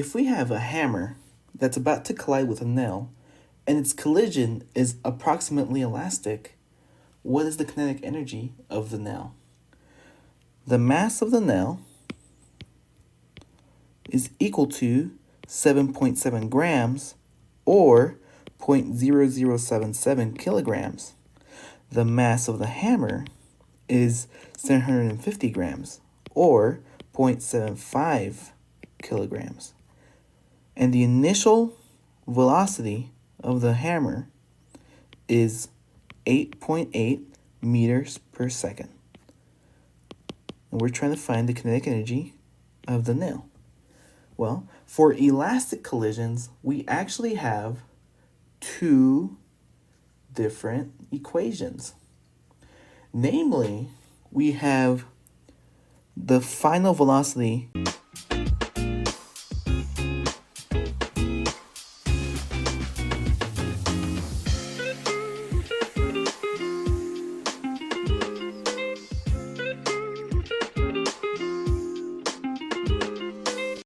If we have a hammer that's about to collide with a nail and its collision is approximately elastic, what is the kinetic energy of the nail? The mass of the nail is equal to 7.7 grams or 0.0077 kilograms. The mass of the hammer is 750 grams or 0.75 kilograms. And the initial velocity of the hammer is 8.8 meters per second. And we're trying to find the kinetic energy of the nail. Well, for elastic collisions, we actually have two different equations. Namely, we have the final velocity